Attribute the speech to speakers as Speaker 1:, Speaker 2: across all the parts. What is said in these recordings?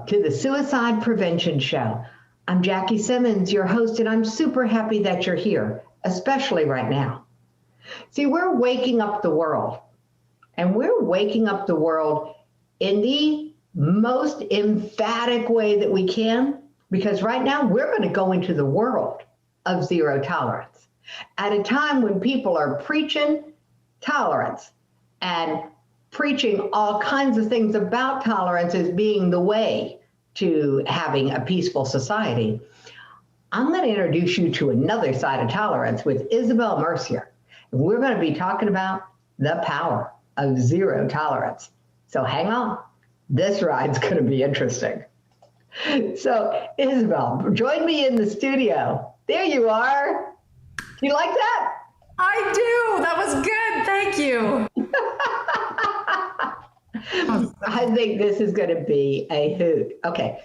Speaker 1: Welcome to the Suicide Prevention Show. I'm Jackie Simmons, your host, and I'm super happy that you're here, especially right now. See, we're waking up the world, and we're waking up the world in the most emphatic way that we can, because right now we're going to go into the world of zero tolerance at a time when people are preaching tolerance and preaching all kinds of things about tolerance as being the way to having a peaceful society. I'm going to introduce you to another side of tolerance with Isabelle Mercier. And we're going to be talking about the power of zero tolerance. So hang on, this ride's going to be interesting. So Isabelle, join me in the studio. There you are. Do you like that?
Speaker 2: I do. That was good. Thank you.
Speaker 1: I think this is going to be a hoot. Okay,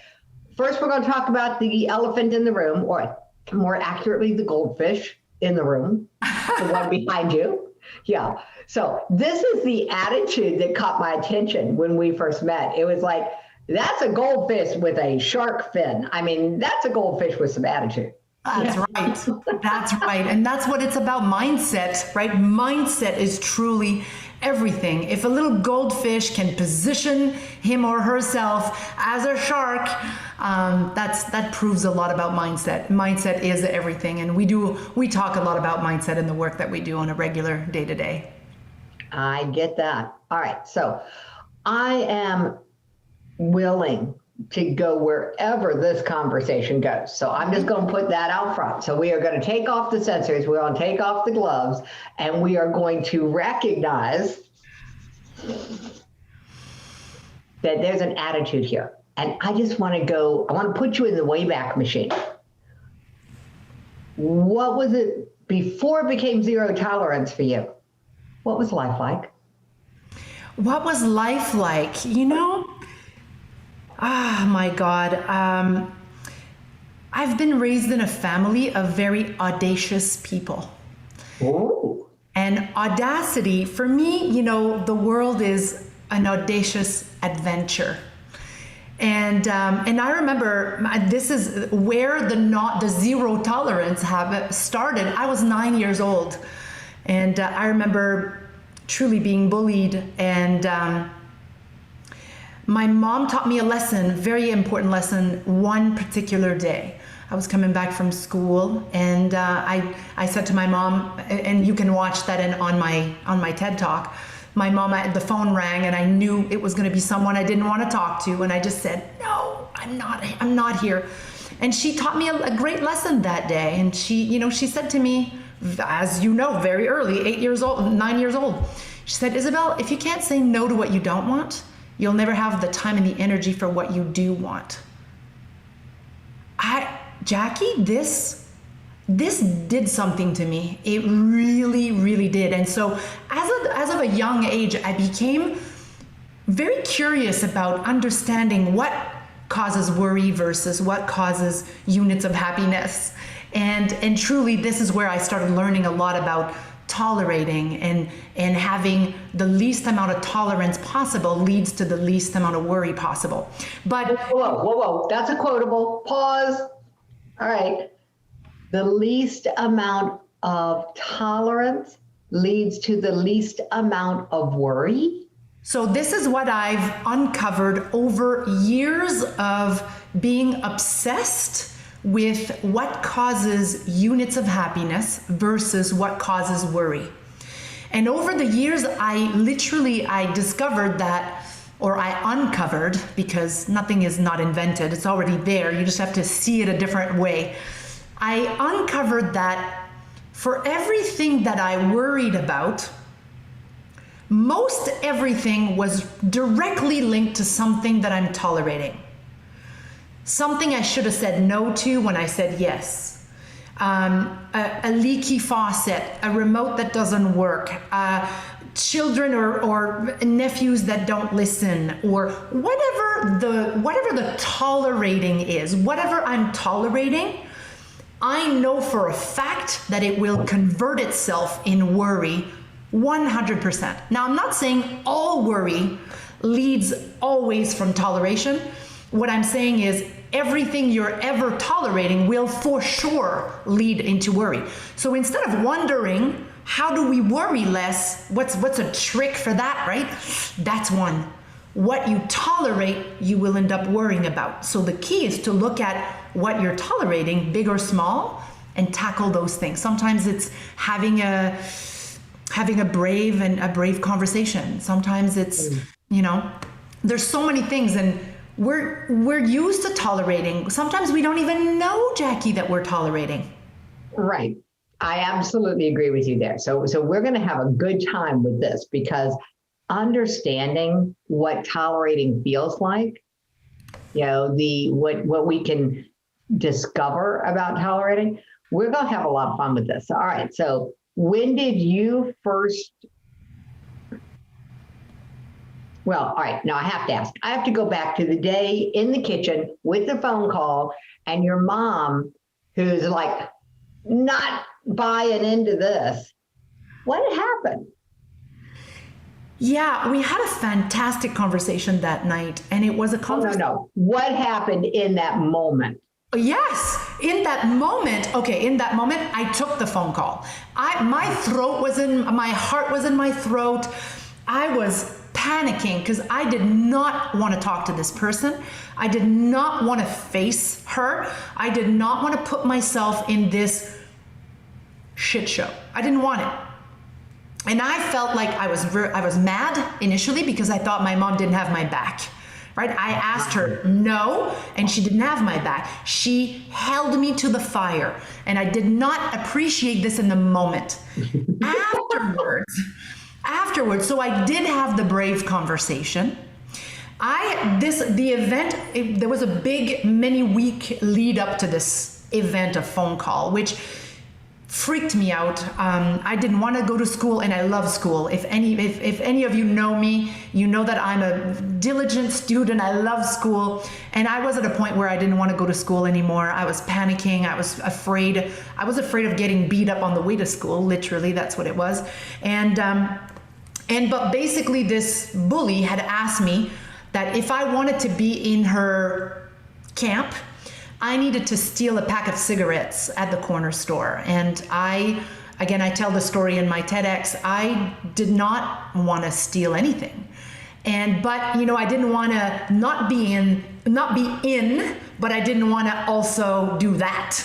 Speaker 1: first we're going to talk about the elephant in the room, or more accurately, the goldfish in the room, the one behind you. Yeah, so this is the attitude that caught my attention when we first met. It was like, that's a goldfish with a shark fin. I mean, that's a goldfish with some attitude.
Speaker 2: That's right. That's right. And that's what it's about, mindset, right? Mindset is truly everything. If a little goldfish can position him or herself as a shark, that proves a lot about mindset. Mindset is everything. And we talk a lot about mindset in the work that we do on a regular day-to-day.
Speaker 1: I get that. All right. So I am willing to go wherever this conversation goes. So I'm just going to put that out front. So we are going to take off the sensors, we're going to take off the gloves, and we are going to recognize that there's an attitude here. And I just want to I want to put you in the Wayback Machine. What was it before it became zero tolerance for you? What was life like?
Speaker 2: What was life like? My God. I've been raised in a family of very audacious people.
Speaker 1: Ooh.
Speaker 2: And audacity, for me, the world is an audacious adventure. And I remember this is where the zero tolerance habit started. I was 9 years old. And I remember truly being bullied, and my mom taught me a lesson, very important lesson, one particular day. I was coming back from school, and I said to my mom, and you can watch that on my TED Talk. My mom, the phone rang, and I knew it was going to be someone I didn't want to talk to, and I just said, "No, I'm not here." And she taught me a great lesson that day, and she said to me, as you know, very early, 9 years old, she said, "Isabelle, if you can't say no to what you don't want, you'll never have the time and the energy for what you do want." Jackie, this did something to me. It really, really did. And so as of a young age, I became very curious about understanding what causes worry versus what causes units of happiness. And truly, this is where I started learning a lot about tolerating, and having the least amount of tolerance possible leads to the least amount of worry possible. But
Speaker 1: whoa, that's a quotable. Pause. All right. The least amount of tolerance leads to the least amount of worry.
Speaker 2: So this is what I've uncovered over years of being obsessed with what causes units of happiness versus what causes worry. And over the years, I discovered that, or I uncovered, because nothing is not invented, it's already there, you just have to see it a different way. I uncovered that for everything that I worried about, most everything was directly linked to something that I'm tolerating. Something I should have said no to when I said yes. A leaky faucet, a remote that doesn't work, children or nephews that don't listen, or whatever the tolerating is, whatever I'm tolerating, I know for a fact that it will convert itself in worry 100%. Now, I'm not saying all worry leads always from toleration. what I'm saying is everything you're ever tolerating will for sure lead into worry. So instead of wondering, how do we worry less? What's a trick for that, right? That's one. What you tolerate, you will end up worrying about. So the key is to look at what you're tolerating, big or small, and tackle those things. Sometimes it's having a brave conversation. Sometimes it's, there's so many things, and we're used to tolerating. Sometimes we don't even know, Jackie, that we're tolerating.
Speaker 1: Right. I absolutely agree with you there. So we're going to have a good time with this, because understanding what tolerating feels like, what we can discover about tolerating, we're going to have a lot of fun with this. All right. So when did you first? Well, all right. Now I have to ask. I have to go back to the day in the kitchen with the phone call and your mom, who's like not buying into this. What happened?
Speaker 2: Yeah, we had a fantastic conversation that night, and it was a conversation.
Speaker 1: No. What happened in that moment?
Speaker 2: Yes, in that moment, I took the phone call. My heart was in my throat. I was panicking because I did not want to talk to this person. I did not want to face her. I did not want to put myself in this shit show. I didn't want it. And I felt like I was mad initially because I thought my mom didn't have my back. Right? I asked her no, and she didn't have my back. She held me to the fire, and I did not appreciate this in the moment. Afterwards, so I did have the brave conversation. There was a big many week lead up to this event, a phone call, which freaked me out. I didn't want to go to school, and I love school. If any of you know me, you know that I'm a diligent student. I love school, and I was at a point where I didn't want to go to school anymore. I was panicking. I was afraid. I was afraid of getting beat up on the way to school. Literally, that's what it was. But basically, this bully had asked me that if I wanted to be in her camp, I needed to steal a pack of cigarettes at the corner store. And I tell the story in my TEDx, I did not want to steal anything. But I didn't want to not be in, but I didn't want to also do that.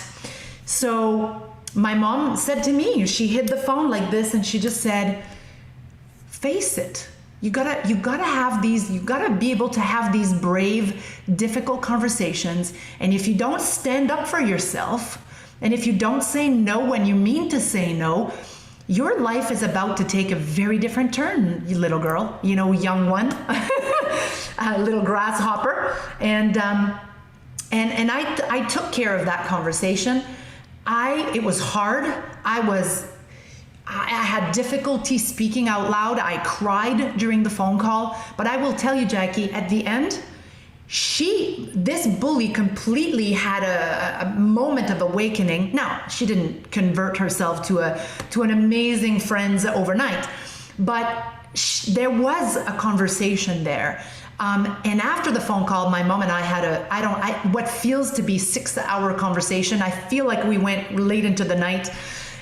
Speaker 2: So my mom said to me, she hid the phone like this, and she just said, face it. You gotta be able to have these brave, difficult conversations. And if you don't stand up for yourself, and if you don't say no when you mean to say no, your life is about to take a very different turn, you little girl, young one, a little grasshopper. And I took care of that conversation. It was hard. I had difficulty speaking out loud. I cried during the phone call. But I will tell you, Jackie, at the end, this bully completely had a moment of awakening. Now, she didn't convert herself to an amazing friend overnight, but there was a conversation there. And after the phone call, my mom and I had what feels to be 6-hour conversation. I feel like we went late into the night.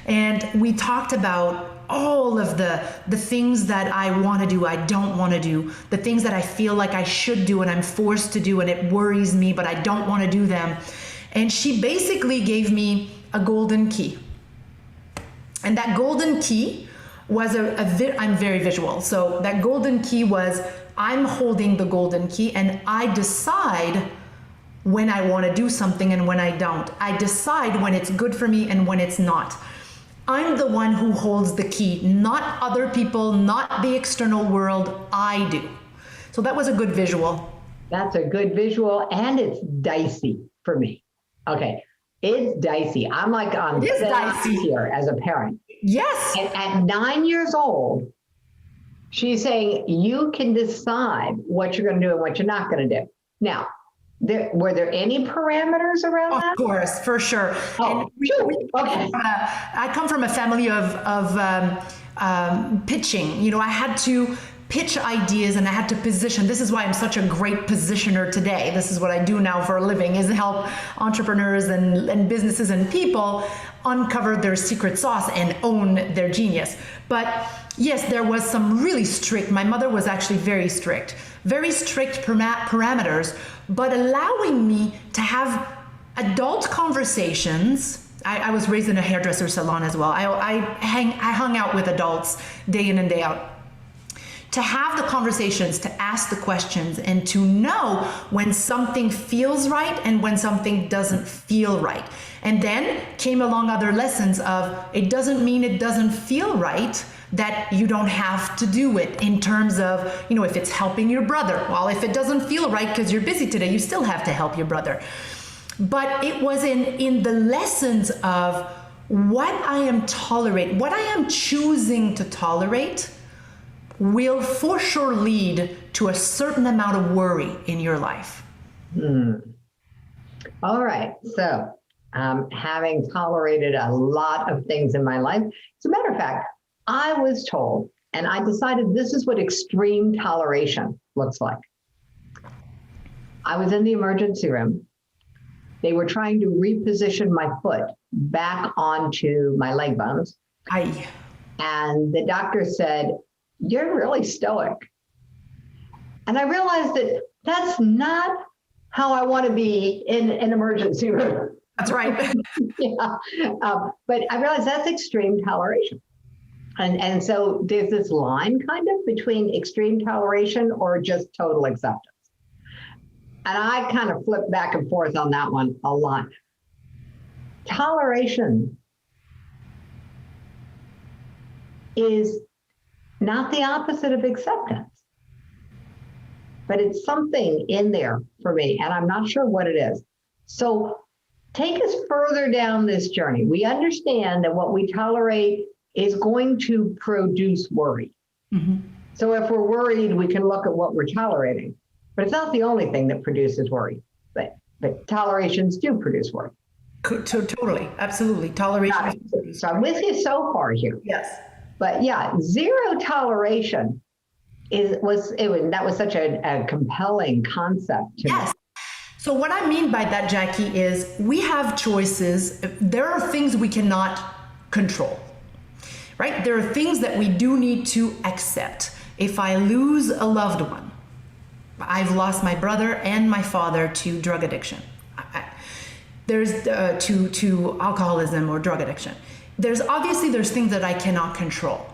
Speaker 2: And we talked about all of the things that I want to do, I don't want to do, the things that I feel like I should do and I'm forced to do and it worries me, but I don't want to do them. And she basically gave me a golden key. And that golden key was I'm very visual. So that golden key was, I'm holding the golden key and I decide when I want to do something and when I don't. I decide when it's good for me and when it's not. I'm the one who holds the key, not other people, not the external world. I do. So that was a good visual.
Speaker 1: That's a good visual, and it's dicey for me. Okay, it's dicey. I'm like on dicey here as a parent.
Speaker 2: Yes.
Speaker 1: And at 9 years old, she's saying you can decide what you're going to do and what you're not going to do. Now, were there any parameters around that?
Speaker 2: Of course, for sure.
Speaker 1: Oh, sure. Okay.
Speaker 2: I come from a family of pitching. I had to pitch ideas and I had to position. This is why I'm such a great positioner today. This is what I do now for a living, is help entrepreneurs and businesses and people uncover their secret sauce and own their genius. But yes, there was some really strict, my mother was actually very strict parameters, but allowing me to have adult conversations. I was raised in a hairdresser salon as well. I hung out with adults day in and day out. To have the conversations, to ask the questions, and to know when something feels right and when something doesn't feel right. And then came along other lessons of, it doesn't mean it doesn't feel right, that you don't have to do it, in terms of, if it's helping your brother. Well, if it doesn't feel right because you're busy today, you still have to help your brother. But it was in the lessons of what I am tolerating, what I am choosing to tolerate will for sure lead to a certain amount of worry in your life.
Speaker 1: All right. So having tolerated a lot of things in my life, as a matter of fact, I was told, and I decided this is what extreme toleration looks like. I was in the emergency room. They were trying to reposition my foot back onto my leg bones.
Speaker 2: Aye.
Speaker 1: And the doctor said, "You're really stoic." And I realized that that's not how I want to be in an emergency room.
Speaker 2: That's right.
Speaker 1: Yeah. But I realized that's extreme toleration. And so there's this line kind of between extreme toleration or just total acceptance. And I kind of flip back and forth on that one a lot. Toleration is not the opposite of acceptance, but it's something in there for me, and I'm not sure what it is. So take us further down this journey. We understand that what we tolerate is going to produce worry. Mm-hmm. So if we're worried, we can look at what we're tolerating. But it's not the only thing that produces worry, but tolerations do produce worry.
Speaker 2: Totally, absolutely. Toleration.
Speaker 1: So I'm with you so far here.
Speaker 2: Yes.
Speaker 1: But yeah, zero toleration that was such a compelling concept to me.
Speaker 2: So what I mean by that, Jackie, is we have choices. There are things we cannot control, right? There are things that we do need to accept. If I lose a loved one, I've lost my brother and my father to drug addiction. There's to alcoholism or drug addiction. There's things that I cannot control.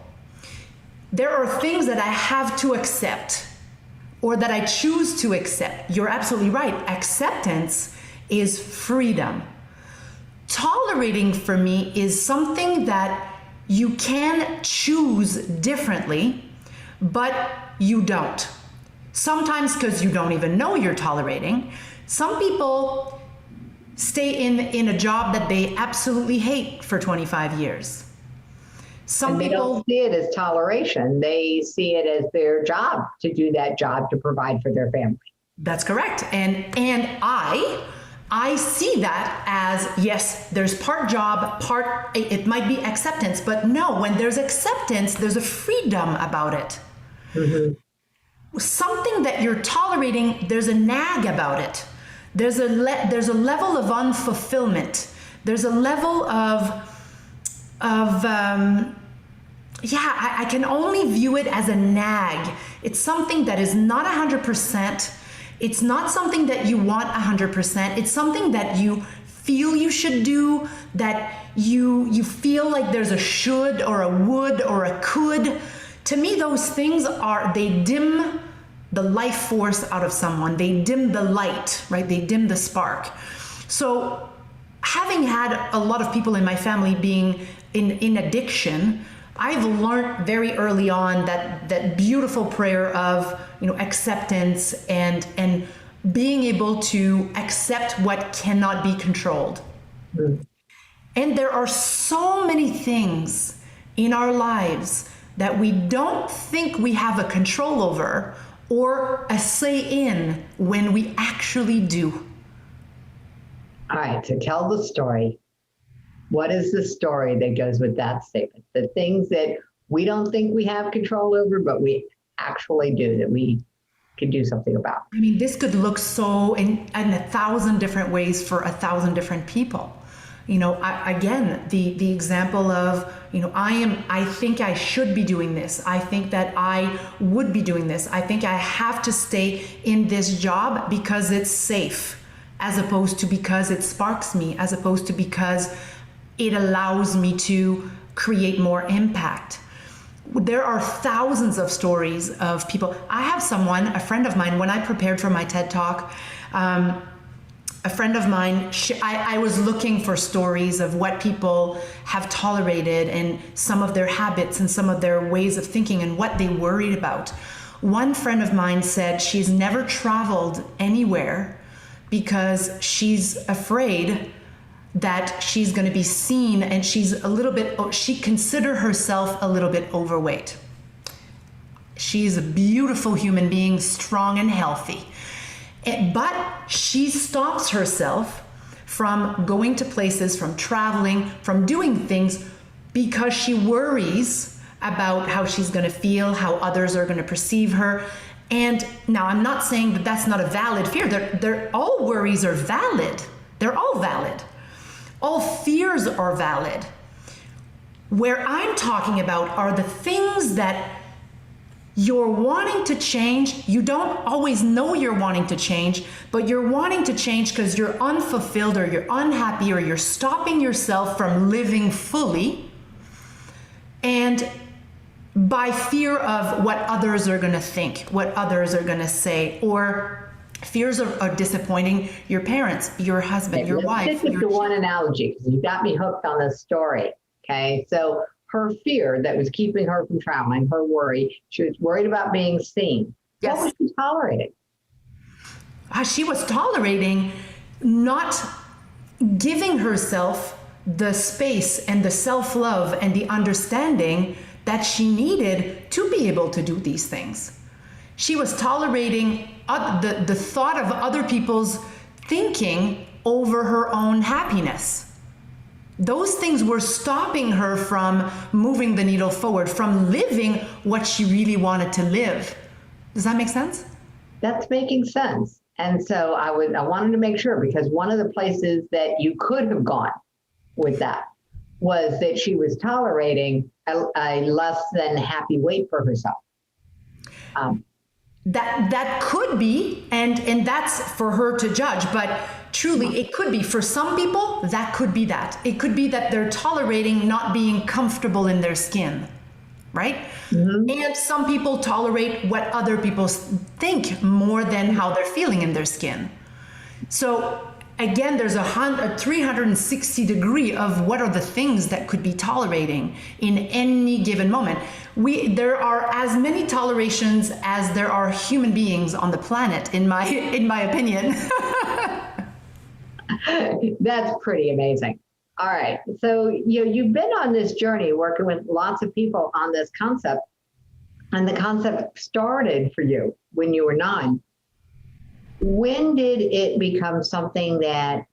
Speaker 2: There are things that I have to accept or that I choose to accept. You're absolutely right. Acceptance is freedom. Tolerating for me is something that you can choose differently, but you don't. Sometimes because you don't even know you're tolerating. Some people stay in a job that they absolutely hate for 25 years.
Speaker 1: Some people don't see it as toleration. They see it as their job to do that job to provide for their family.
Speaker 2: That's correct. And I see that as, yes, there's part job, it might be acceptance, but no, when there's acceptance, there's a freedom about it. Mm-hmm. Something that you're tolerating, there's a nag about it. There's a level of unfulfillment. There's a level of I can only view it as a nag. It's something that is not 100%. It's not something that you want 100%. It's something that you feel you should do, that you feel like there's a should or a would or a could. To me, those things they dim the life force out of someone. They dim the light, right? They dim the spark. So having had a lot of people in my family being in addiction, I've learned very early on that beautiful prayer of, acceptance and being able to accept what cannot be controlled. Mm. And there are so many things in our lives that we don't think we have a control over or a say in when we actually do.
Speaker 1: All right, so tell the story. What is the story that goes with that statement? The things that we don't think we have control over, but we actually do that we can do something about?
Speaker 2: I mean, this could look so in 1,000 different ways for 1,000 different people. You know, again, the example of, you know, I think I should be doing this. I think that I would be doing this. I think I have to stay in this job because it's safe, as opposed to because it sparks me, as opposed to because it allows me to create more impact. There are thousands of stories of people. I have someone, a friend of mine, when I prepared for my TED Talk, a friend of mine, I was looking for stories of what people have tolerated and some of their habits and some of their ways of thinking and what they worried about. One friend of mine said she's never traveled anywhere because she's afraid that she's going to be seen, and she consider herself a little bit overweight. She's a beautiful human being, strong and healthy. But she stops herself from going to places, from traveling, from doing things, because she worries about how she's going to feel, how others are going to perceive her. And now I'm not saying that that's not a valid fear. All worries are valid. They're all valid. All fears are valid. Where I'm talking about are the things that you're wanting to change. You don't always know you're wanting to change, but you're wanting to change because you're unfulfilled or you're unhappy or you're stopping yourself from living fully, and by fear of what others are going to think, what others are going to say, or fears of disappointing your parents, your husband, your wife.
Speaker 1: Let's stick with the one analogy, because you got me hooked on this story. Okay, so her fear that was keeping her from traveling, her worry, she was worried about being seen.
Speaker 2: Yes.
Speaker 1: What was she tolerating?
Speaker 2: She was tolerating not giving herself the space and the self-love and the understanding that she needed to be able to do these things. She was tolerating the thought of other people's thinking over her own happiness. Those things were stopping her from moving the needle forward, from living what she really wanted to live. Does that make sense?
Speaker 1: That's making sense. And so I wanted to make sure, because one of the places that you could have gone with that was that she was tolerating a less than happy weight for herself.
Speaker 2: That could be, and that's for her to judge, but truly it could be. For some people, that could be that. It could be that they're tolerating not being comfortable in their skin, right? Mm-hmm. And some people tolerate what other people think more than how they're feeling in their skin. So again, there's a 360 degree of what are the things that could be tolerating in any given moment. There are as many tolerations as there are human beings on the planet, in my opinion.
Speaker 1: That's pretty amazing. All right. So you've been on this journey working with lots of people on this concept, and the concept started for you when you were 9. When did it become something that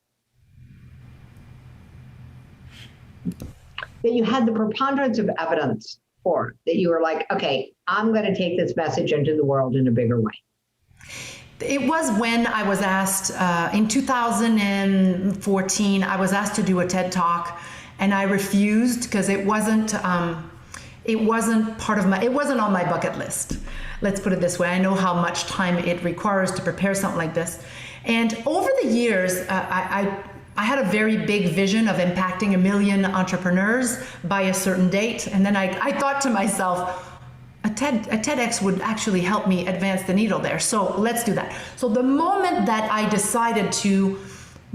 Speaker 1: you had the preponderance of evidence for, that you were like, okay, I'm going to take this message into the world in a bigger way?
Speaker 2: It was when I was asked in 2014, I was asked to do a TED Talk, and I refused because it wasn't on my bucket list. Let's put it this way. I know how much time it requires to prepare something like this. And over the years, I had a very big vision of impacting 1 million entrepreneurs by a certain date. And then I thought to myself, a TEDx would actually help me advance the needle there. So let's do that. So the moment that I decided to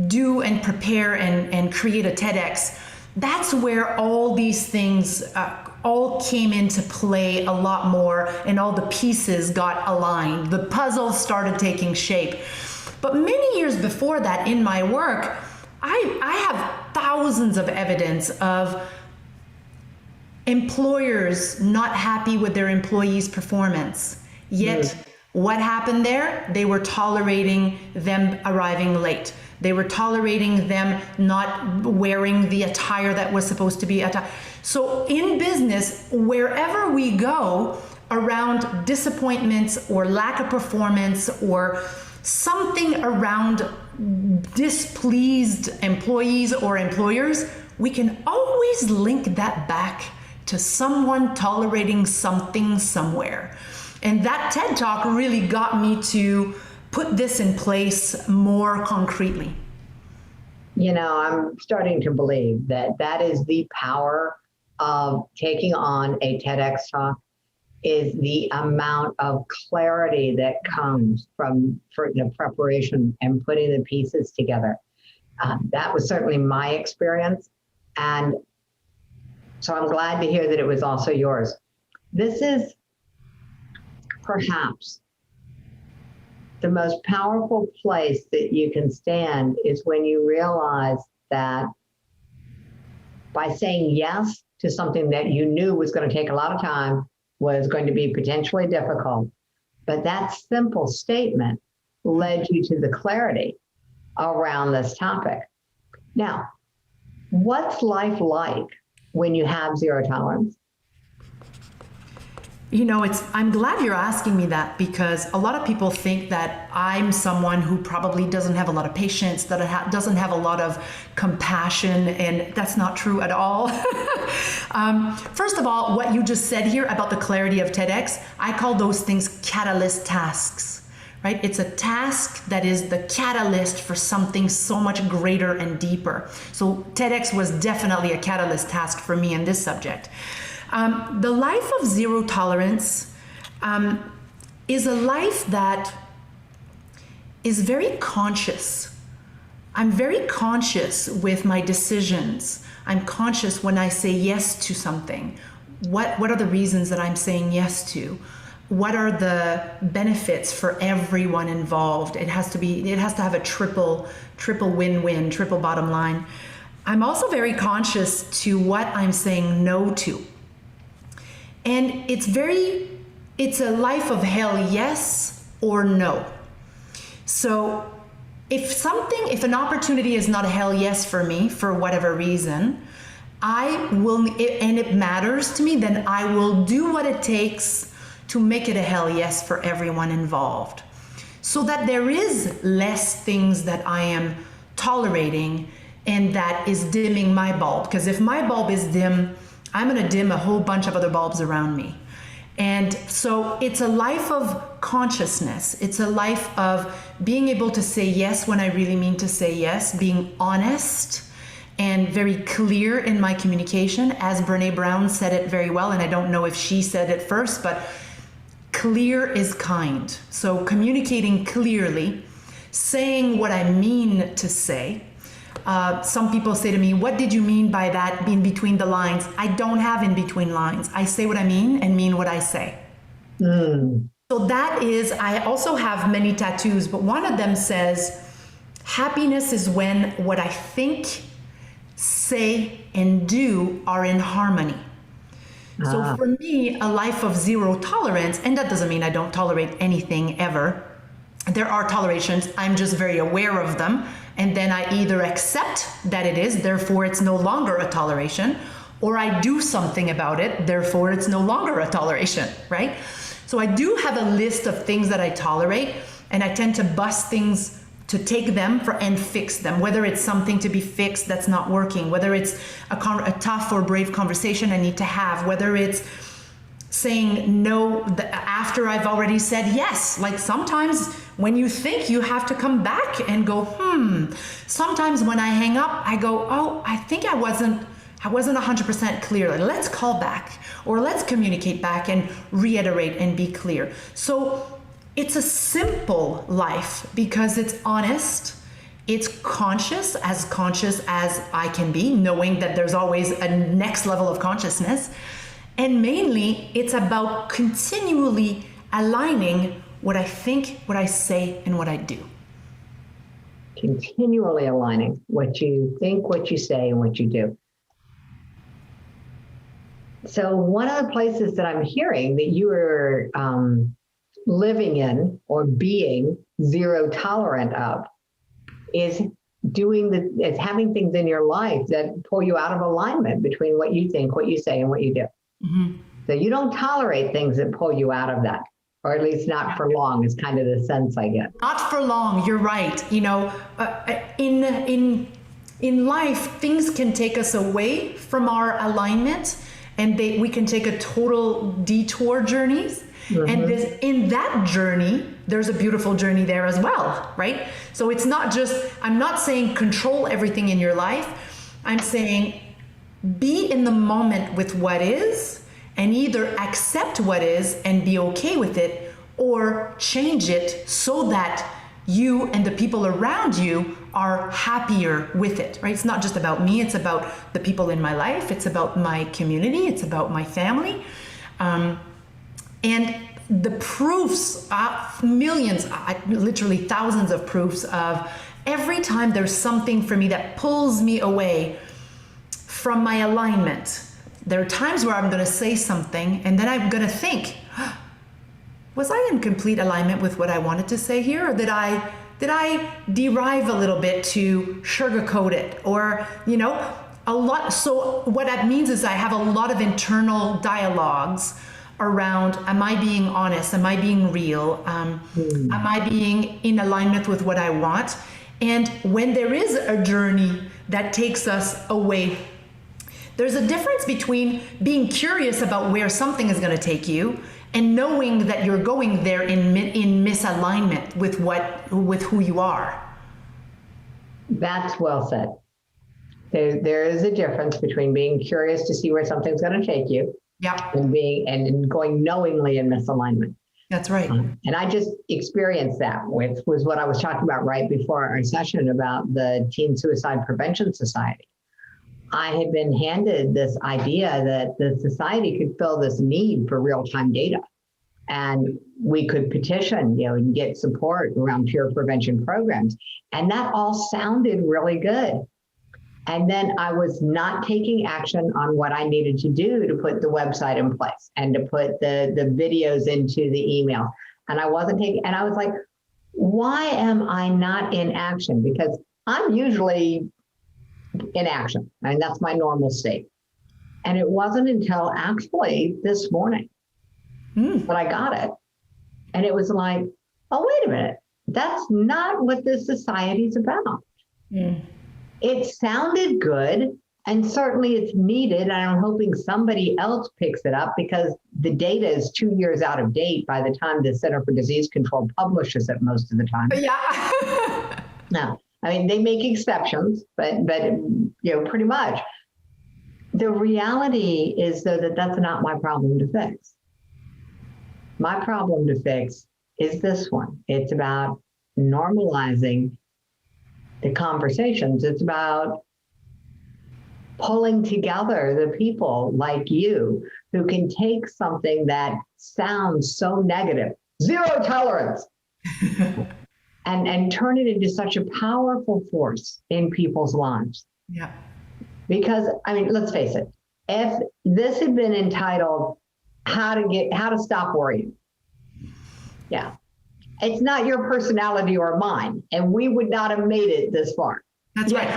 Speaker 2: do and prepare and create a TEDx, that's where all these things all came into play a lot more, and all the pieces got aligned. The puzzle started taking shape. But many years before that, in my work, I have thousands of evidence of employers not happy with their employees' performance. Yet, what happened there? They were tolerating them arriving late. They were tolerating them not wearing the attire that was supposed to be attire. So in business, wherever we go, around disappointments or lack of performance or something around displeased employees or employers, we can always link that back to someone tolerating something somewhere. And that TED Talk really got me to put this in place more concretely.
Speaker 1: You know, I'm starting to believe that that is the power of taking on a TEDx talk, is the amount of clarity that comes from the preparation and putting the pieces together. That was certainly my experience. And so I'm glad to hear that it was also yours. This is perhaps the most powerful place that you can stand, is when you realize that by saying yes to something that you knew was going to take a lot of time, was going to be potentially difficult, but that simple statement led you to the clarity around this topic. Now, what's life like when you have zero tolerance?
Speaker 2: You know, I'm glad you're asking me that, because a lot of people think that I'm someone who probably doesn't have a lot of patience, that doesn't have a lot of compassion, and that's not true at all. First of all, what you just said here about the clarity of TEDx, I call those things catalyst tasks, right? It's a task that is the catalyst for something so much greater and deeper. So TEDx was definitely a catalyst task for me in this subject. The life of zero tolerance is a life that is very conscious. I'm very conscious with my decisions. I'm conscious when I say yes to something. What are the reasons that I'm saying yes to? What are the benefits for everyone involved? It has to have a triple win-win, triple bottom line. I'm also very conscious to what I'm saying no to. And it's a life of hell yes or no. So if an opportunity is not a hell yes for me, for whatever reason, and it matters to me, then I will do what it takes to make it a hell yes for everyone involved, so that there is less things that I am tolerating and that is dimming my bulb. Because if my bulb is dim, I'm going to dim a whole bunch of other bulbs around me. And so it's a life of consciousness. It's a life of being able to say yes when I really mean to say yes, being honest and very clear in my communication. As Brené Brown said it very well, and I don't know if she said it first, but clear is kind. So communicating clearly, saying what I mean to say. Some people say to me, what did you mean by that in between the lines? I don't have in between lines. I say what I mean and mean what I say. So that is, I also have many tattoos, but one of them says, happiness is when what I think, say, and do are in harmony. So for me, a life of zero tolerance, and that doesn't mean I don't tolerate anything ever. There are tolerations, I'm just very aware of them. And then I either accept that it is, therefore it's no longer a toleration, or I do something about it, therefore it's no longer a toleration, right? So I do have a list of things that I tolerate, and I tend to bust things to take them and fix them, whether it's something to be fixed that's not working, whether it's a tough or brave conversation I need to have, whether it's saying no after I've already said yes. Like sometimes when you think, you have to come back and go, Sometimes when I hang up, I go, oh, I think I wasn't 100% clear. Let's call back, or let's communicate back and reiterate and be clear. So it's a simple life because it's honest. It's conscious as I can be, knowing that there's always a next level of consciousness. And mainly, it's about continually aligning what I think, what I say, and what I do.
Speaker 1: Continually aligning what you think, what you say, and what you do. So one of the places that I'm hearing that you are living in or being zero tolerant of is having things in your life that pull you out of alignment between what you think, what you say, and what you do. So you don't tolerate things that pull you out of that, or at least not for long, is kind of the sense I get.
Speaker 2: Not for long, you're right. You know, in life, things can take us away from our alignment, and we can take a total detour journeys. And in that journey, there's a beautiful journey there as well, right? So it's not just, I'm not saying control everything in your life. I'm saying be in the moment with what is, and either accept what is and be okay with it, or change it so that you and the people around you are happier with it, right? It's not just about me, it's about the people in my life, it's about my community, it's about my family. And the proofs, millions, literally thousands of proofs of every time there's something for me that pulls me away from my alignment. There are times where I'm going to say something and then I'm going to think, was I in complete alignment with what I wanted to say here? Or did I derive a little bit to sugarcoat it? Or, you know, a lot. So what that means is I have a lot of internal dialogues around, am I being honest? Am I being real? Am I being in alignment with what I want? And when there is a journey that takes us away, there's a difference between being curious about where something is going to take you and knowing that you're going there in misalignment with who you are.
Speaker 1: That's well said. There is a difference between being curious to see where something's going to take you, and going knowingly in misalignment.
Speaker 2: That's right.
Speaker 1: And I just experienced that was what I was talking about right before our session about the Teen Suicide Prevention Society. I had been handed this idea that the society could fill this need for real-time data, and we could petition, and get support around peer prevention programs. And that all sounded really good. And then I was not taking action on what I needed to do to put the website in place and to put the videos into the email. And I wasn't taking, and I was like, why am I not in action? Because I'm usually in action. And that's my normal state. And it wasn't until actually this morning that I got it. And it was like, oh, wait a minute. That's not what this society's about. It sounded good, and certainly it's needed. And I'm hoping somebody else picks it up, because the data is 2 years out of date by the time the Center for Disease Control publishes it most of the time.
Speaker 2: Yeah.
Speaker 1: No, I mean, they make exceptions, but pretty much. The reality is, though, that that's not my problem to fix. My problem to fix is this one. It's about normalizing the conversations. It's about pulling together the people like you who can take something that sounds so negative, zero tolerance, and turn it into such a powerful force in people's lives.
Speaker 2: Yeah.
Speaker 1: Because, I mean, let's face it, if this had been entitled how to stop worrying, it's not your personality or mine, and we would not have made it this far.
Speaker 2: That's right.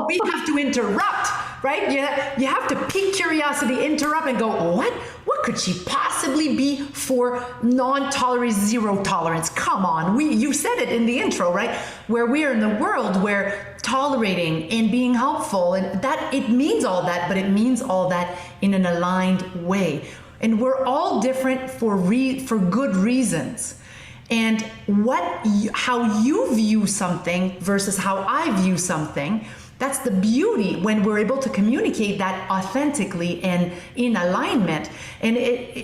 Speaker 2: We have to interrupt, right? You have to pique curiosity, interrupt, and go, what could she possibly be for non-tolerance, zero tolerance? Come on, you said it in the intro, right? Where we are in the world where tolerating and being helpful, and that it means all that, but it means all that in an aligned way. And we're all different for good reasons. And how you view something versus how I view something, that's the beauty when we're able to communicate that authentically and in alignment, and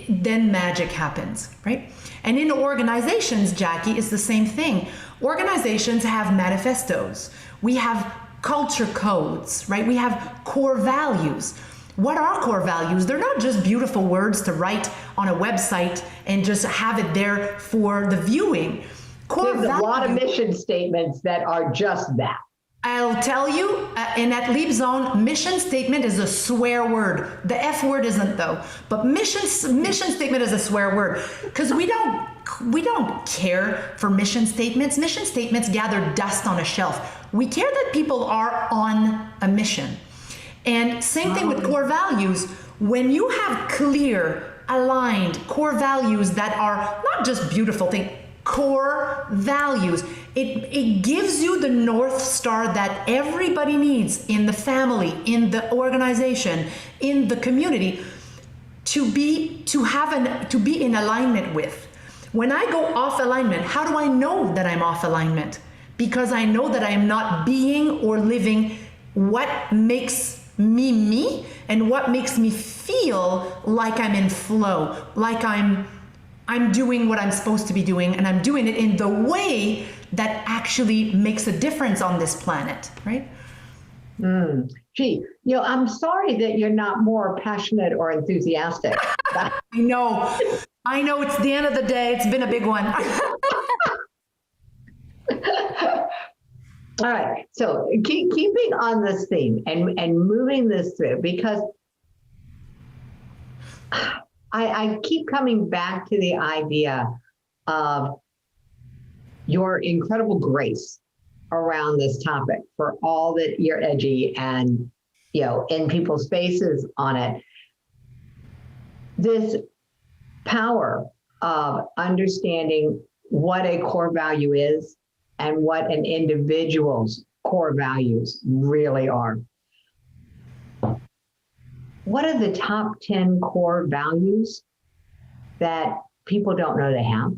Speaker 2: then magic happens, right? And in organizations, Jackie, it's the same thing. Organizations have manifestos. We have culture codes, right? We have core values. What are core values? They're not just beautiful words to write on a website and just have it there for the viewing.
Speaker 1: There's a lot of mission statements that are just that.
Speaker 2: I'll tell you, and at LeapZone, mission statement is a swear word. The F word isn't, though. But mission statement is a swear word, because we don't care for mission statements. Mission statements gather dust on a shelf. We care that people are on a mission. And same thing with core values. When you have clear aligned, core values that are not just beautiful things, core values. It gives you the North Star that everybody needs in the family, in the organization, in the community to be in alignment with. When I go off alignment, how do I know that I'm off alignment? Because I know that I am not being or living what makes me me and what makes me feel like I'm in flow, like I'm doing what I'm supposed to be doing, and I'm doing it in the way that actually makes a difference on this planet, right?
Speaker 1: Gee, I'm sorry that you're not more passionate or enthusiastic.
Speaker 2: I know, it's the end of the day. It's been a big one.
Speaker 1: All right, so keeping on this theme and moving this through, because I keep coming back to the idea of your incredible grace around this topic, for all that you're edgy and, in people's faces on it. This power of understanding what a core value is and what an individual's core values really are. What are the top 10 core values that people don't know they have?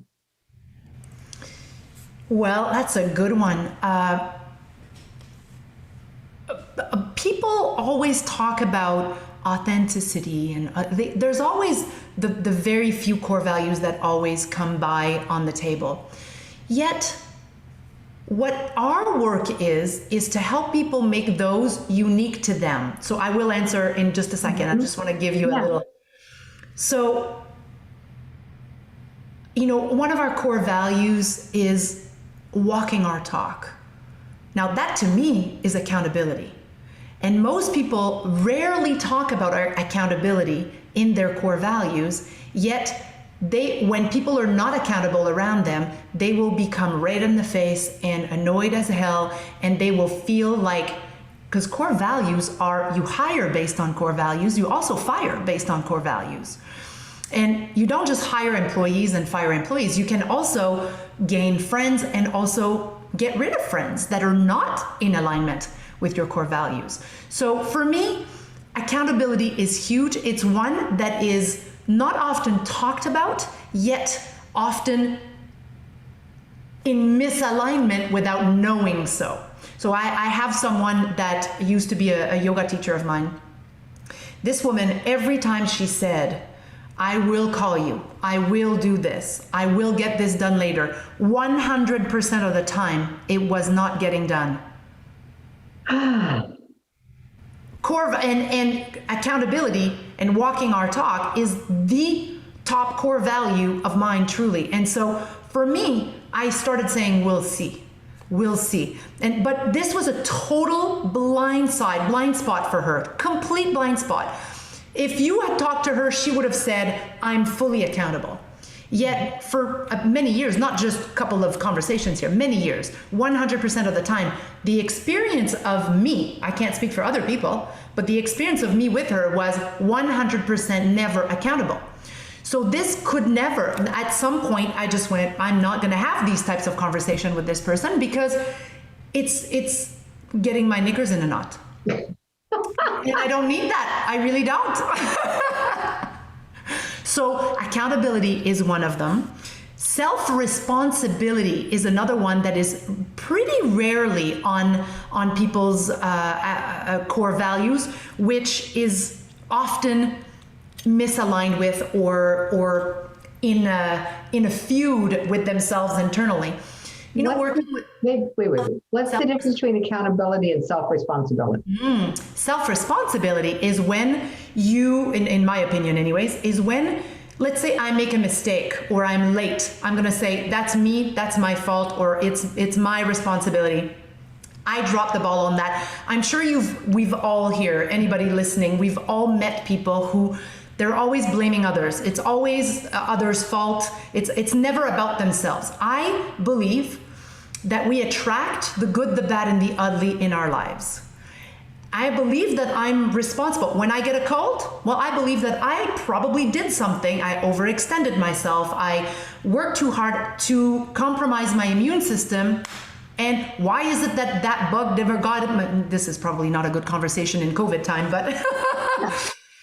Speaker 2: Well, that's a good one. People always talk about authenticity, and there's always the very few core values that always come by on the table. Yet, what our work is to help people make those unique to them. So I will answer in just a second. I just want to give you a little. So, one of our core values is walking our talk. Now that to me is accountability. And most people rarely talk about our accountability in their core values, yet when people are not accountable around them, they will become red in the face and annoyed as hell, and they will feel like, because core values are, you hire based on core values, you also fire based on core values. And you don't just hire employees and fire employees, you can also gain friends and also get rid of friends that are not in alignment with your core values. So for me, accountability is huge. It's one that is not often talked about, yet often in misalignment without knowing so. So I have someone that used to be a yoga teacher of mine. This woman, every time she said, I will call you, I will do this, I will get this done later, 100% of the time, it was not getting done. Core and accountability and walking our talk is the top core value of mine, truly. And so for me, I started saying, we'll see. But this was a total blind spot for her, complete blind spot. If you had talked to her, she would have said, I'm fully accountable. Yet for many years, not just a couple of conversations here, many years, 100% of the time, the experience of me, I can't speak for other people, but the experience of me with her was 100% never accountable. So this could never, at some point I just went, I'm not gonna have these types of conversation with this person because it's getting my knickers in a knot. And I don't need that, I really don't. So accountability is one of them. Self-responsibility is another one that is pretty rarely on people's core values, which is often misaligned with or in a feud with themselves internally.
Speaker 1: Wait. What's the difference between accountability and self-responsibility?
Speaker 2: Self-responsibility is when you, in my opinion anyways, is when, let's say I make a mistake or I'm late. I'm gonna say, that's me, that's my fault, or it's my responsibility. I dropped the ball on that. I'm sure we've all here, anybody listening, we've all met people who they're always blaming others. It's always others' fault. It's never about themselves. I believe that we attract the good, the bad, and the ugly in our lives. I believe that I'm responsible. When I get a cold, well, I believe that I probably did something. I overextended myself. I worked too hard to compromise my immune system. And why is it that that bug never got it? This is probably not a good conversation in COVID time, but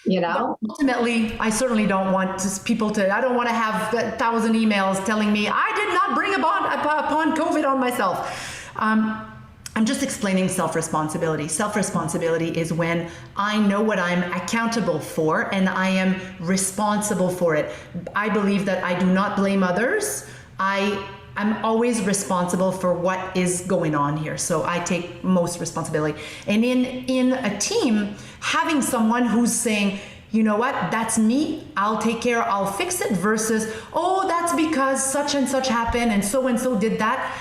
Speaker 2: But ultimately, I certainly don't want people to, I don't want to have 1,000 emails telling me I did not bring upon COVID on myself. I'm just explaining self-responsibility. Self-responsibility is when I know what I'm accountable for and I am responsible for it. I believe that I do not blame others. I'm always responsible for what is going on here. So I take most responsibility. And in a team, having someone who's saying, you know what, that's me, I'll take care, I'll fix it, versus, oh, that's because such and such happened and so did that.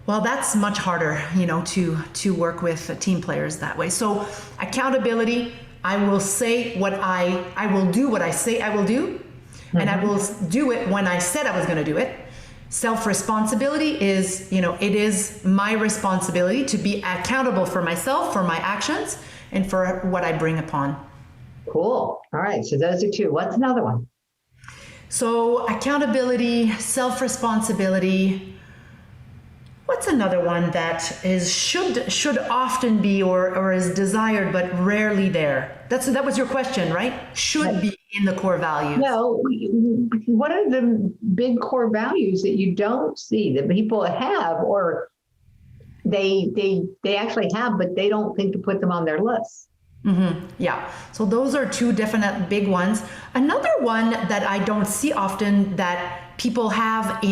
Speaker 2: Well, that's much harder, to work with team players that way. So accountability, I will say what I will do what I say I will do, and I will do it when I said I was going to do it. Self-responsibility is, it is my responsibility to be accountable for myself, for my actions, and for what I bring upon.
Speaker 1: Cool. All right. So those are two. What's another one?
Speaker 2: So accountability, self-responsibility. What's another one that is should often be or is desired but rarely there? That was your question, right? Should be in the core values.
Speaker 1: No. What are the big core values that you don't see that people have, or they actually have, but they don't think to put them on their list?
Speaker 2: Yeah. So those are two definite big ones. Another one that I don't see often that people have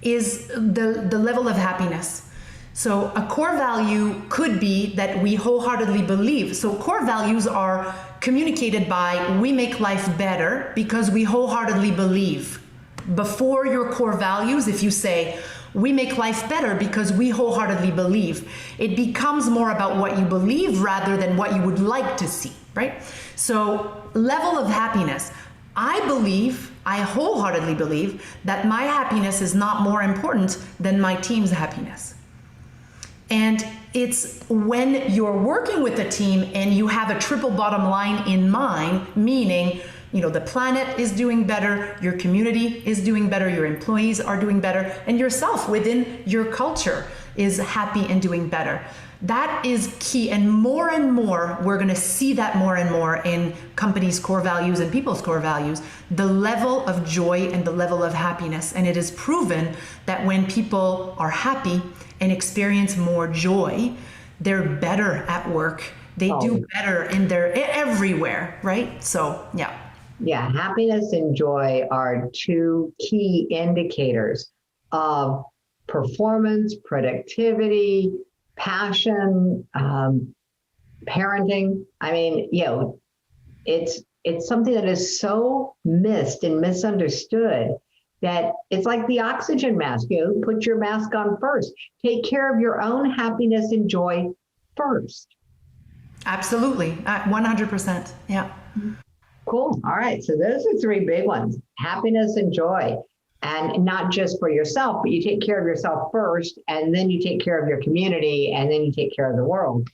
Speaker 2: is the level of happiness. So a core value could be that we wholeheartedly believe. So core values are communicated by we make life better because we wholeheartedly believe. Before your core values, if you say we make life better because we wholeheartedly believe, it becomes more about what you believe rather than what you would like to see, right? So level of happiness. I wholeheartedly believe that my happiness is not more important than my team's happiness. And it's when you're working with a team and you have a triple bottom line in mind, meaning, the planet is doing better, your community is doing better, your employees are doing better, and yourself within your culture is happy and doing better. That is key, and more we're going to see that more and more in companies' core values and people's core values, the level of joy and the level of happiness. And it is proven that when people are happy and experience more joy, they're better at work. They do better in everywhere, right? So, yeah.
Speaker 1: Yeah, happiness and joy are two key indicators of performance, productivity, passion, parenting. I mean, it's something that is so missed and misunderstood that it's like the oxygen mask. Put your mask on first. Take care of your own happiness and joy first.
Speaker 2: Absolutely, 100%. Yeah.
Speaker 1: Cool. All right. So those are three big ones: happiness and joy. And not just for yourself, but you take care of yourself first, and then you take care of your community, and then you take care of the world.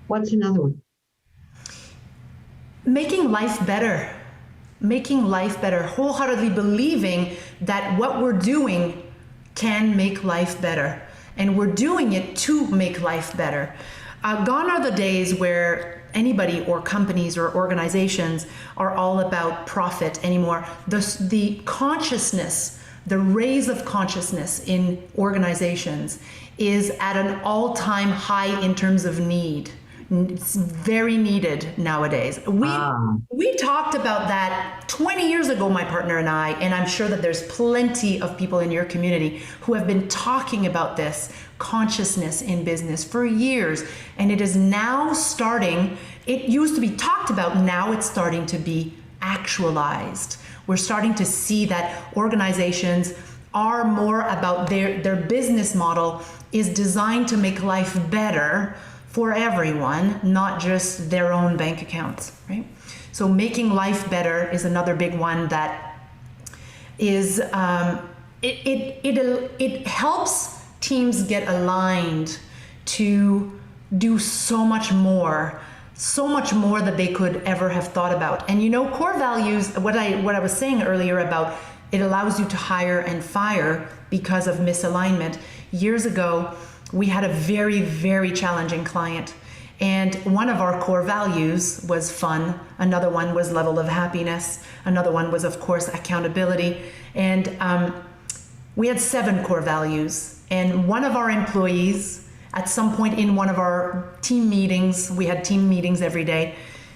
Speaker 1: What's another one?
Speaker 2: Making life better. Making life better. Wholeheartedly believing that what we're doing can make life better. And we're doing it to make life better. Gone are the days where anybody or companies or organizations are all about profit anymore. The consciousness, the raise of consciousness in organizations is at an all-time high in terms of need. It's very needed nowadays. We talked about that 20 years ago, my partner and I, and I'm sure that there's plenty of people in your community who have been talking about this consciousness in business for years. And it is now starting, it used to be talked about, now it's starting to be actualized. We're starting to see that organizations are more about their business model is designed to make life better for everyone, not just their own bank accounts, right? So making life better is another big one that is, it helps teams get aligned to do so much more that they could ever have thought about. And core values, what I was saying earlier about it allows you to hire and fire because of misalignment. Years ago, we had a very, very challenging client. And one of our core values was fun. Another one was level of happiness. Another one was, of course, accountability. And we had 7 core values. And one of our employees, at some point in one of our team meetings, we had team meetings every day,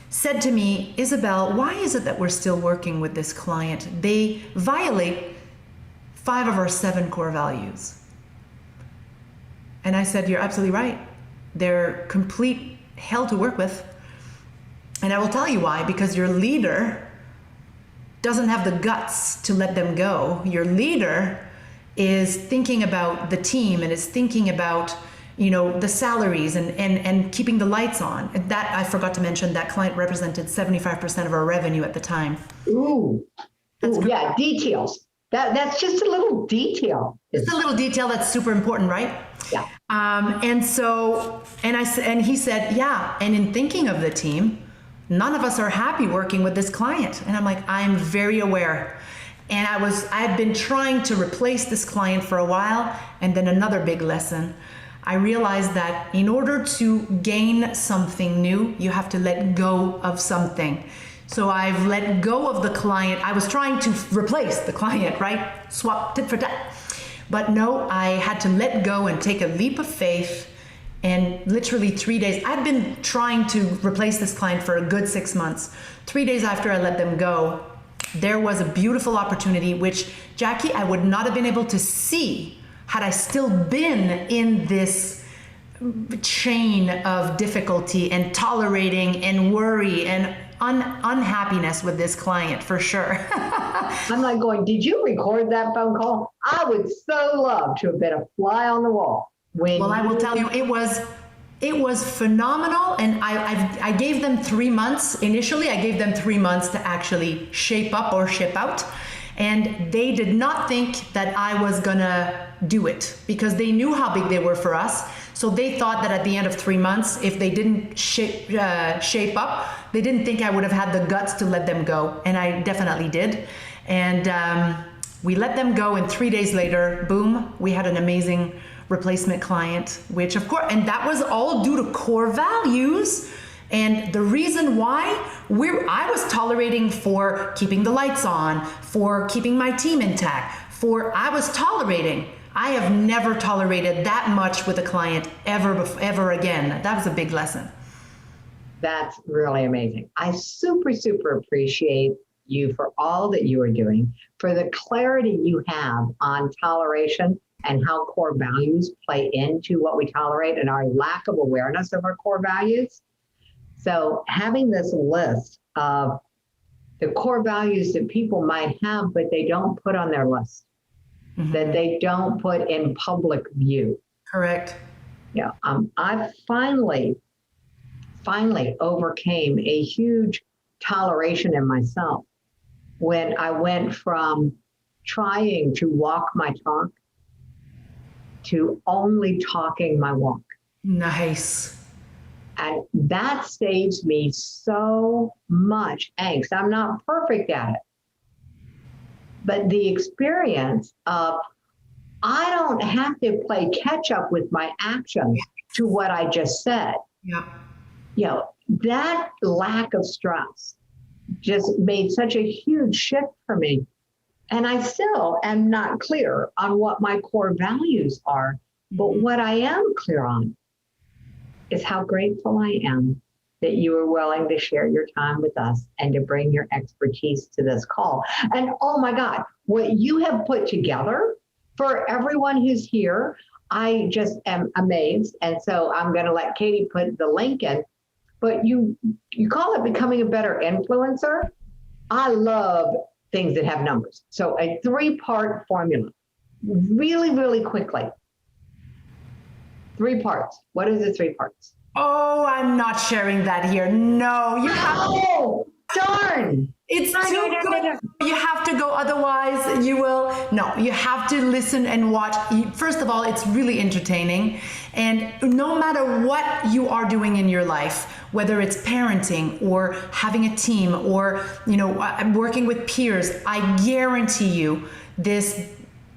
Speaker 2: said to me, Isabelle, why is it that we're still working with this client? They violate 5 of our 7 core values. And I said, you're absolutely right. They're complete hell to work with. And I will tell you why, because your leader doesn't have the guts to let them go. Your leader is thinking about the team and is thinking about the salaries and keeping the lights on. That I forgot to mention, that client represented 75% of our revenue at the time.
Speaker 1: Ooh, yeah, details. That's just a little detail.
Speaker 2: It's a little detail that's super important, right?
Speaker 1: Yeah.
Speaker 2: And he said, yeah. And in thinking of the team, none of us are happy working with this client. And I'm like, I'm very aware. And I've been trying to replace this client for a while. And then another big lesson. I realized that in order to gain something new, you have to let go of something. So I've let go of the client. I was trying to replace the client, right? Swap tit for tat. But no, I had to let go and take a leap of faith. And literally 3 days, I'd been trying to replace this client for a good 6 months. 3 days after I let them go, there was a beautiful opportunity, which, Jackie, I would not have been able to see had I still been in this chain of difficulty and tolerating and worry and unhappiness with this client, for sure.
Speaker 1: I'm like going, did you record that phone call? I would so love to have been a fly on the wall.
Speaker 2: I will tell you, it was phenomenal. And I gave them 3 months. Initially, I gave them 3 months to actually shape up or ship out. And they did not think that I was gonna do it because they knew how big they were for us. So they thought that at the end of 3 months, if they didn't shape up, they didn't think I would have had the guts to let them go. And I definitely did. And we let them go, and 3 days later, boom, we had an amazing replacement client, which of course, and that was all due to core values. And the reason why I was tolerating for keeping the lights on, for keeping my team intact, I have never tolerated that much with a client ever again. That was a big lesson.
Speaker 1: That's really amazing. I super, super appreciate you for all that you are doing, for the clarity you have on toleration and how core values play into what we tolerate and our lack of awareness of our core values. So having this list of the core values that people might have, but they don't put on their list, that they don't put in public view.
Speaker 2: Correct.
Speaker 1: Yeah. I finally overcame a huge toleration in myself when I went from trying to walk my talk to only talking my walk.
Speaker 2: Nice.
Speaker 1: And that saves me so much angst. I'm not perfect at it. But the experience of, I don't have to play catch up with my actions to what I just said.
Speaker 2: Yeah.
Speaker 1: That lack of stress just made such a huge shift for me. And I still am not clear on what my core values are. But what I am clear on is how grateful I am that you are willing to share your time with us and to bring your expertise to this call. And oh my God, what you have put together for everyone who's here, I just am amazed. And so I'm going to let Katie put the link in. But you call it becoming a better influencer. I love things that have numbers. So a 3-part formula, really, really quickly. 3 parts. What is the 3 parts?
Speaker 2: Oh, I'm not sharing that here. No, you have.
Speaker 1: Darn.
Speaker 2: It's
Speaker 1: No,
Speaker 2: too
Speaker 1: no, no, no,
Speaker 2: good.
Speaker 1: no.
Speaker 2: You have to go, otherwise you will. No, you have to listen and watch. First of all, it's really entertaining. And no matter what you are doing in your life, whether it's parenting or having a team or, working with peers, I guarantee you this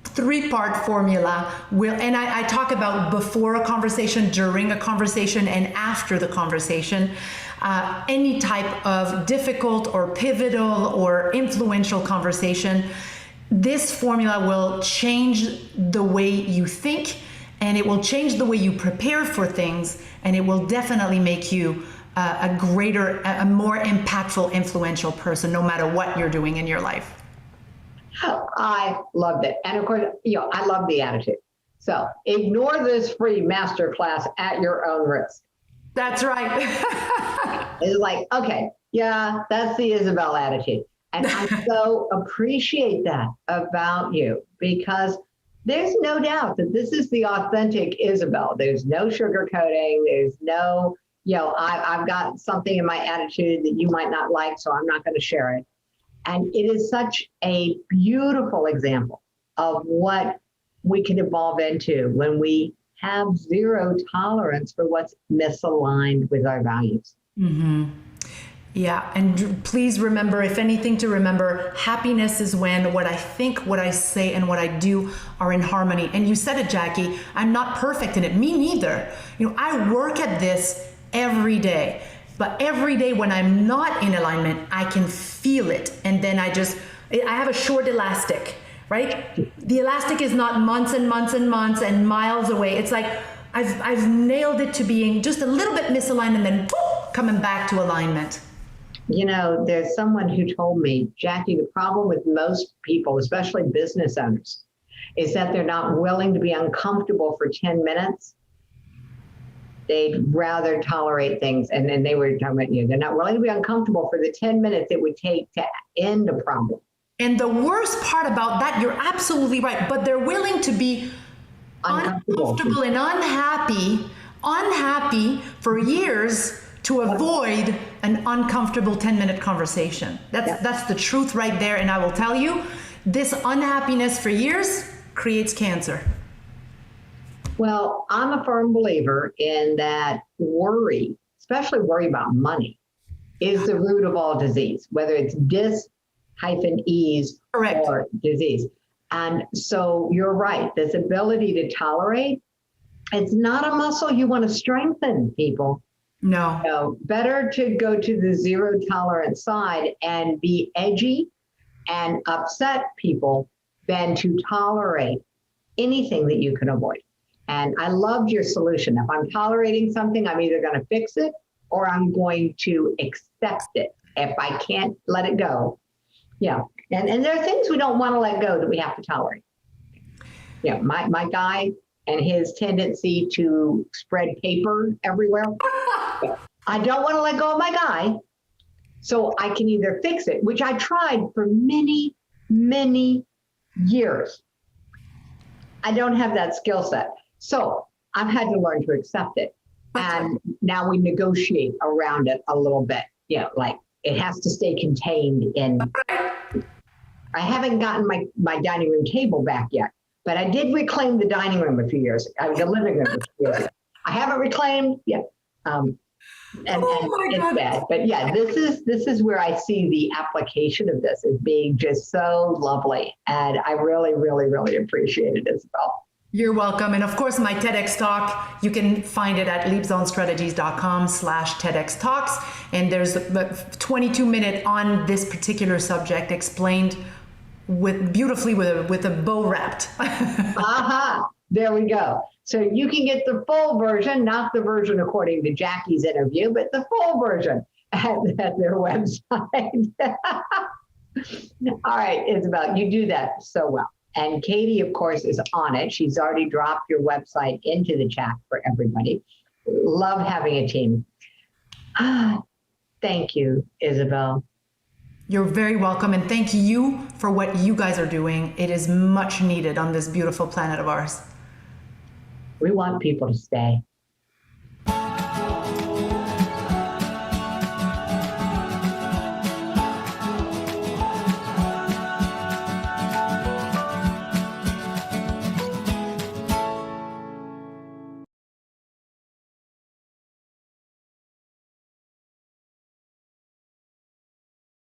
Speaker 2: 3-part formula will, and I talk about before a conversation, during a conversation, and after the conversation. Any type of difficult or pivotal or influential conversation, this formula will change the way you think, and it will change the way you prepare for things, and it will definitely make you a more impactful, influential person, no matter what you're doing in your life.
Speaker 1: I loved it. And of course, I love the attitude. So ignore this free masterclass at your own risk.
Speaker 2: That's right.
Speaker 1: It's like, okay, yeah, that's the Isabelle attitude. And I so appreciate that about you, because there's no doubt that this is the authentic Isabelle. There's no sugarcoating. There's no, I've got something in my attitude that you might not like, so I'm not going to share it. And it is such a beautiful example of what we can evolve into when we have zero tolerance for what's misaligned with our values.
Speaker 2: Mm-hmm. Yeah. And please remember, if anything to remember, happiness is when what I think, what I say, and what I do are in harmony. And you said it, Jackie, I'm not perfect in it. Me neither. I work at this every day. But every day when I'm not in alignment, I can feel it. And then I have a short elastic, right? The elastic is not months and months and months and miles away. It's like I've nailed it to being just a little bit misaligned and then whoop, coming back to alignment.
Speaker 1: There's someone who told me, Jackie, the problem with most people, especially business owners, is that they're not willing to be uncomfortable for 10 minutes. They'd rather tolerate things. And then they were talking about, they're not willing to be uncomfortable for the 10 minutes it would take to end a problem.
Speaker 2: And the worst part about that, you're absolutely right, but they're willing to be uncomfortable and unhappy for years to avoid an uncomfortable 10-minute conversation. That's the truth right there. And I will tell you, this unhappiness for years creates cancer.
Speaker 1: Well, I'm a firm believer in that worry, especially worry about money, is the root of all disease, whether it's dis-ease
Speaker 2: Correct.
Speaker 1: Or disease. And so you're right. This ability to tolerate, it's not a muscle you want to strengthen, people.
Speaker 2: No.
Speaker 1: Better to go to the zero tolerance side and be edgy and upset people than to tolerate anything that you can avoid. And I loved your solution. If I'm tolerating something, I'm either going to fix it or I'm going to accept it. If I can't let it go. Yeah. And there are things we don't want to let go that we have to tolerate. Yeah. My guy and his tendency to spread paper everywhere. I don't want to let go of my guy. So I can either fix it, which I tried for many, many years. I don't have that skill set. So I've had to learn to accept it. And now we negotiate around it a little bit. Like it has to stay contained in. I haven't gotten my dining room table back yet, but I did reclaim the dining room a few years ago. The living room a few years ago. I haven't reclaimed yet. And it's bad. But yeah, this is where I see the application of this as being just so lovely. And I really, really, really appreciate it, Isabelle.
Speaker 2: You're welcome. And of course, my TEDx talk, you can find it at leapzonestrategies.com/TEDx talks. And there's a 22-minute on this particular subject explained beautifully with a bow wrapped.
Speaker 1: Aha, there we go. So you can get the full version, not the version according to Jackie's interview, but the full version at their website. All right, Isabelle, you do that so well. And Katie, of course, is on it. She's already dropped your website into the chat for everybody. Love having a team. Thank you, Isabelle.
Speaker 2: You're very welcome. And thank you for what you guys are doing. It is much needed on this beautiful planet of ours.
Speaker 1: We want people to stay.